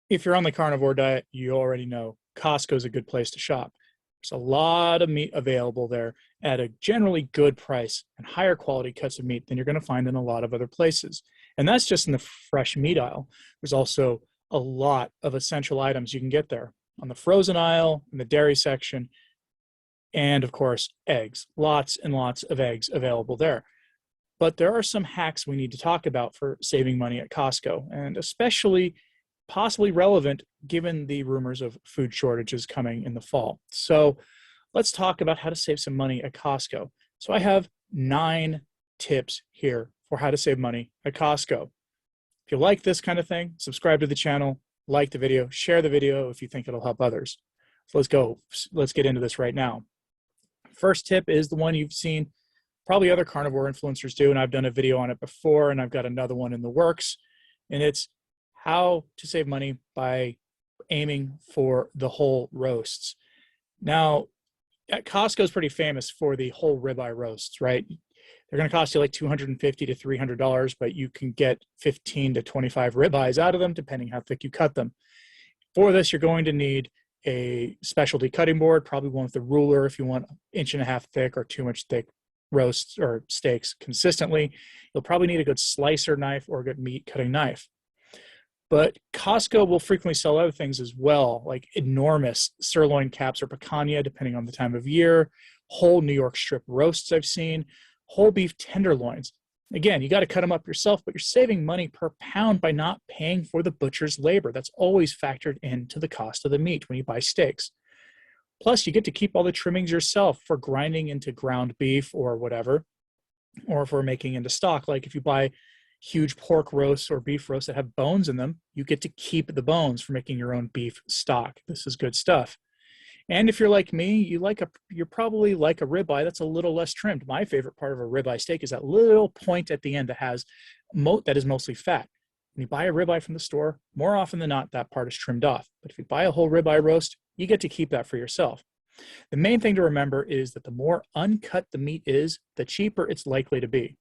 If you're on the carnivore diet, you already know Costco is a good place to shop. There's a lot of meat available there at a generally good price and higher quality cuts of meat than you're going to find in a lot of other places. And that's just in the fresh meat aisle. There's also a lot of essential items you can get there on the frozen aisle, in the dairy section, and of course, eggs. Lots and lots of eggs available there. But there are some hacks we need to talk about for saving money at Costco, and especially possibly relevant given the rumors of food shortages coming in the fall. So let's talk about how to save some money at Costco. So I have 9 tips here for how to save money at Costco. If you like this kind of thing, subscribe to the channel, like the video, share the video if you think it'll help others. So let's go. Let's get into this right now. First tip is the one you've seen probably other carnivore influencers do, and I've done a video on it before, and I've got another one in the works, and it's how to save money by aiming for the whole roasts. Now, at Costco is pretty famous for the whole ribeye roasts, right? They're going to cost you like $250 to $300, but you can get 15 to 25 ribeyes out of them, depending how thick you cut them. For this, you're going to need a specialty cutting board, probably one with a ruler if you want 1.5 inch thick or 2 inch thick roasts or steaks consistently. You'll probably need a good slicer knife or a good meat cutting knife. But Costco will frequently sell other things as well, like enormous sirloin caps or picanha, depending on the time of year, whole New York strip roasts I've seen, whole beef tenderloins. Again, you got to cut them up yourself, but you're saving money per pound by not paying for the butcher's labor. That's always factored into the cost of the meat when you buy steaks. Plus, you get to keep all the trimmings yourself for grinding into ground beef or whatever, or for making into stock. Like if you buy huge pork roasts or beef roasts that have bones in them, you get to keep the bones for making your own beef stock. This is good stuff. And if you're like me, you're probably like a ribeye that's a little less trimmed. My favorite part of a ribeye steak is that little point at the end that is mostly fat. When you buy a ribeye from the store, more often than not, that part is trimmed off. But if you buy a whole ribeye roast, you get to keep that for yourself. The main thing to remember is that the more uncut the meat is, the cheaper it's likely to be.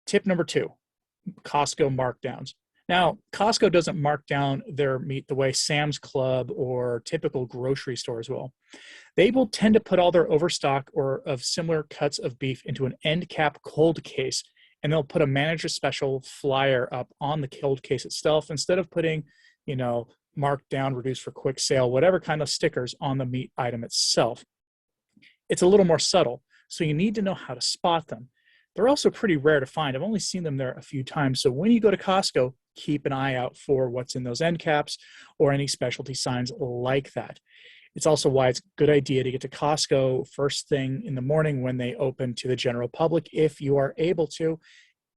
Tip number 2, Costco markdowns. Now, Costco doesn't mark down their meat the way Sam's Club or typical grocery stores will. They will tend to put all their overstock or of similar cuts of beef into an end cap cold case, and they'll put a manager special flyer up on the cold case itself instead of putting, marked down, reduced for quick sale, whatever kind of stickers on the meat item itself. It's a little more subtle, so you need to know how to spot them. They're also pretty rare to find. I've only seen them there a few times. So when you go to Costco, keep an eye out for what's in those end caps or any specialty signs like that. It's also why it's a good idea to get to Costco first thing in the morning when they open to the general public, if you are able to.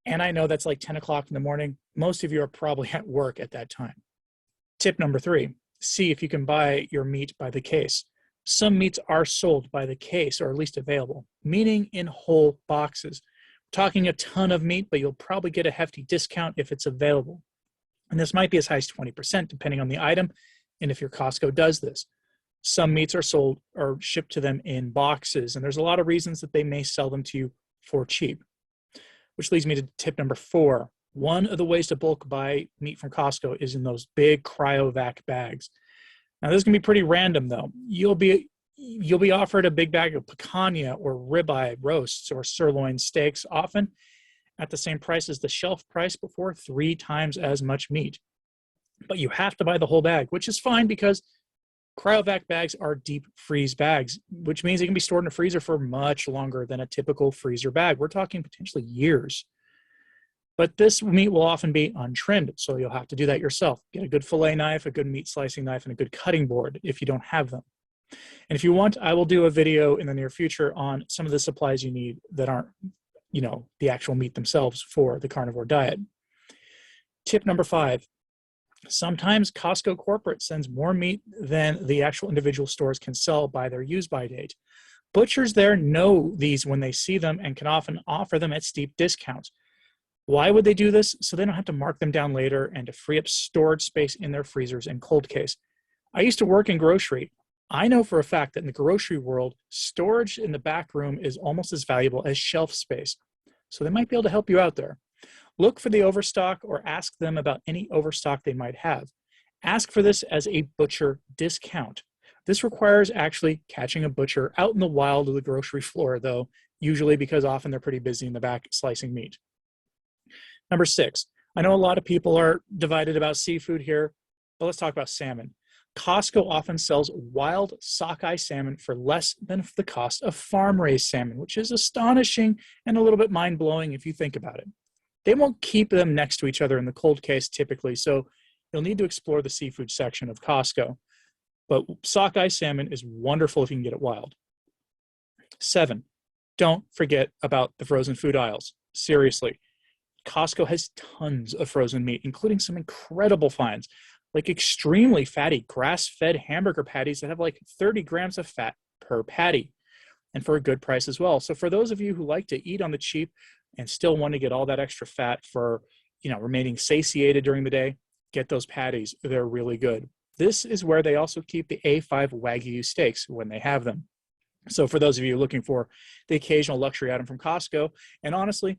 And I know that's like 10 o'clock in the morning. Most of you are probably at work at that time. Tip number 3, see if you can buy your meat by the case. Some meats are sold by the case, or at least available, meaning in whole boxes. Talking a ton of meat, but you'll probably get a hefty discount if it's available. And this might be as high as 20%, depending on the item, and if your Costco does this. Some meats are sold or shipped to them in boxes, and there's a lot of reasons that they may sell them to you for cheap. Which leads me to tip number 4. One of the ways to bulk buy meat from Costco is in those big cryovac bags. Now, this is going to be pretty random, though. You'll be offered a big bag of picanha or ribeye roasts or sirloin steaks, often at the same price as the shelf price, but for 3 times as much meat. But you have to buy the whole bag, which is fine because cryovac bags are deep freeze bags, which means they can be stored in a freezer for much longer than a typical freezer bag. We're talking potentially years. But this meat will often be untrimmed, so you'll have to do that yourself. Get a good fillet knife, a good meat slicing knife, and a good cutting board if you don't have them. And if you want, I will do a video in the near future on some of the supplies you need that aren't, the actual meat themselves for the carnivore diet. Tip number 5, sometimes Costco corporate sends more meat than the actual individual stores can sell by their use-by date. Butchers there know these when they see them and can often offer them at steep discounts. Why would they do this? So they don't have to mark them down later and to free up storage space in their freezers and cold case. I used to work in grocery. I know for a fact that in the grocery world, storage in the back room is almost as valuable as shelf space. So they might be able to help you out there. Look for the overstock or ask them about any overstock they might have. Ask for this as a butcher discount. This requires actually catching a butcher out in the wild of the grocery floor, though, usually because often they're pretty busy in the back slicing meat. Number 6, I know a lot of people are divided about seafood here, but let's talk about salmon. Costco often sells wild sockeye salmon for less than the cost of farm-raised salmon, which is astonishing and a little bit mind-blowing if you think about it. They won't keep them next to each other in the cold case typically, so you'll need to explore the seafood section of Costco. But sockeye salmon is wonderful if you can get it wild. 7, don't forget about the frozen food aisles. Seriously, Costco has tons of frozen meat, including some incredible finds, like extremely fatty grass-fed hamburger patties that have like 30 grams of fat per patty, and for a good price as well. So for those of you who like to eat on the cheap and still want to get all that extra fat for, remaining satiated during the day, get those patties. They're really good. This is where they also keep the A5 Wagyu steaks when they have them. So for those of you looking for the occasional luxury item from Costco, and honestly,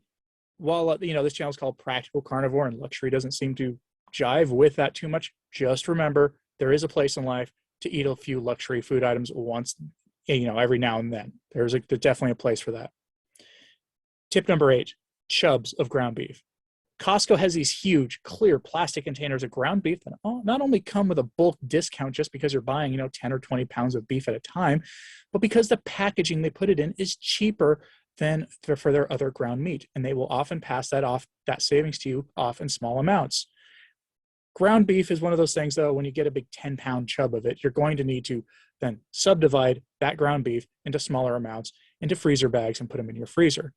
while this channel is called Practical Carnivore and luxury doesn't seem to jive with that too much, just remember there is a place in life to eat a few luxury food items once, every now and then. There's definitely a place for that. Tip number 8, chubs of ground beef. Costco has these huge, clear plastic containers of ground beef that not only come with a bulk discount just because you're buying, 10 or 20 pounds of beef at a time, but because the packaging they put it in is cheaper than for their other ground meat. And they will often pass that savings to you off in small amounts. Ground beef is one of those things, though, when you get a big 10-pound chub of it, you're going to need to then subdivide that ground beef into smaller amounts, into freezer bags, and put them in your freezer.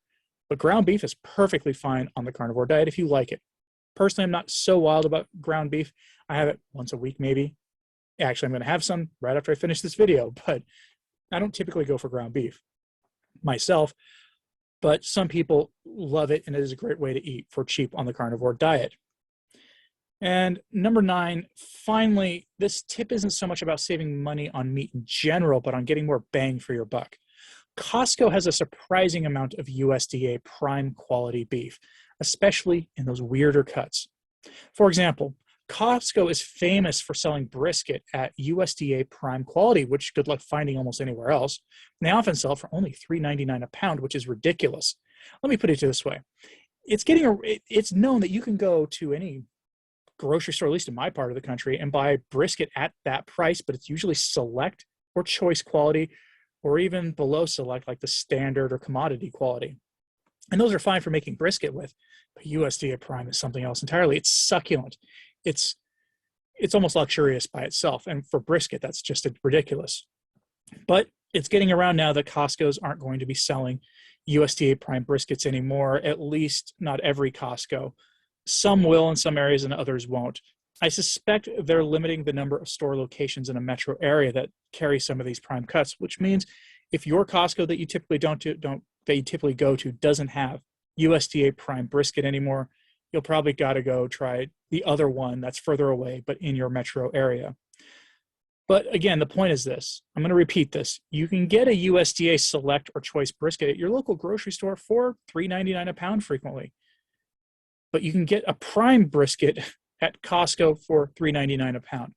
But ground beef is perfectly fine on the carnivore diet if you like it. Personally, I'm not so wild about ground beef. I have it once a week, maybe. Actually, I'm going to have some right after I finish this video, but I don't typically go for ground beef myself. But some people love it, and it is a great way to eat for cheap on the carnivore diet. And number 9, finally, this tip isn't so much about saving money on meat in general, but on getting more bang for your buck. Costco has a surprising amount of USDA prime quality beef, especially in those weirder cuts. For example, Costco is famous for selling brisket at USDA prime quality, which good luck finding almost anywhere else. And they often sell for only $3.99 a pound, which is ridiculous. Let me put it this way. It's known that you can go to any grocery store, at least in my part of the country, and buy brisket at that price, but it's usually select or choice quality, or even below select, like the standard or commodity quality. And those are fine for making brisket with, but USDA prime is something else entirely. It's succulent. It's almost luxurious by itself. And for brisket, that's just ridiculous. But it's getting around now that Costco's aren't going to be selling USDA prime briskets anymore, at least not every Costco. Some will in some areas and others won't. I suspect they're limiting the number of store locations in a metro area that carry some of these prime cuts, which means if your Costco that you typically go to doesn't have USDA prime brisket anymore, you'll probably got to go try the other one that's further away, but in your metro area. But again, the point is this. I'm going to repeat this. You can get a USDA select or choice brisket at your local grocery store for $3.99 a pound frequently. But you can get a prime brisket at Costco for $3.99 a pound.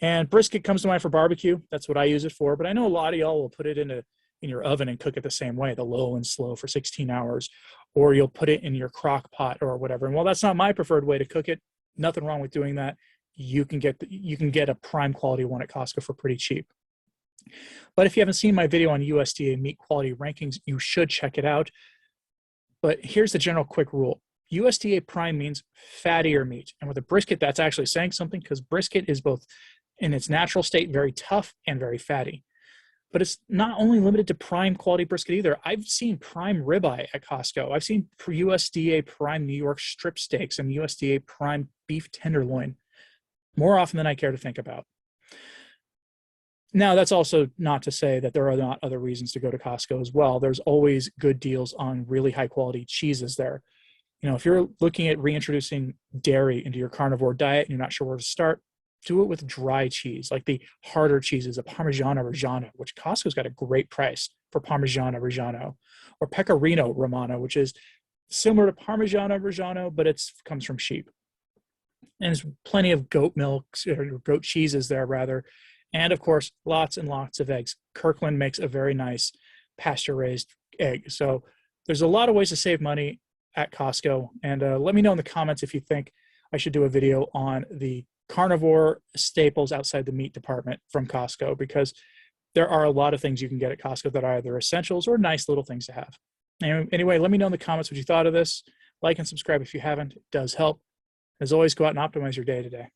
And brisket comes to mind for barbecue. That's what I use it for. But I know a lot of y'all will put it in your oven and cook it the same way, the low and slow for 16 hours. Or you'll put it in your crock pot or whatever. And while that's not my preferred way to cook it, nothing wrong with doing that. You can get a prime quality one at Costco for pretty cheap. But if you haven't seen my video on USDA meat quality rankings, you should check it out. But here's the general quick rule. USDA prime means fattier meat. And with a brisket, that's actually saying something because brisket is both in its natural state very tough and very fatty. But it's not only limited to prime quality brisket either. I've seen prime ribeye at Costco. I've seen USDA prime New York strip steaks and USDA prime beef tenderloin more often than I care to think about. Now, that's also not to say that there are not other reasons to go to Costco as well. There's always good deals on really high quality cheeses there. If you're looking at reintroducing dairy into your carnivore diet and you're not sure where to start, do it with dry cheese, like the harder cheeses, a Parmigiano Reggiano, which Costco's got a great price for Parmigiano Reggiano, or Pecorino Romano, which is similar to Parmigiano Reggiano, but it comes from sheep. And there's plenty of goat milk, or goat cheeses there rather. And of course, lots and lots of eggs. Kirkland makes a very nice pasture-raised egg. So there's a lot of ways to save money at Costco. And let me know in the comments if you think I should do a video on the carnivore staples outside the meat department from Costco, because there are a lot of things you can get at Costco that are either essentials or nice little things to have. Anyway, let me know in the comments what you thought of this. Like and subscribe if you haven't. It does help. As always, go out and optimize your day today.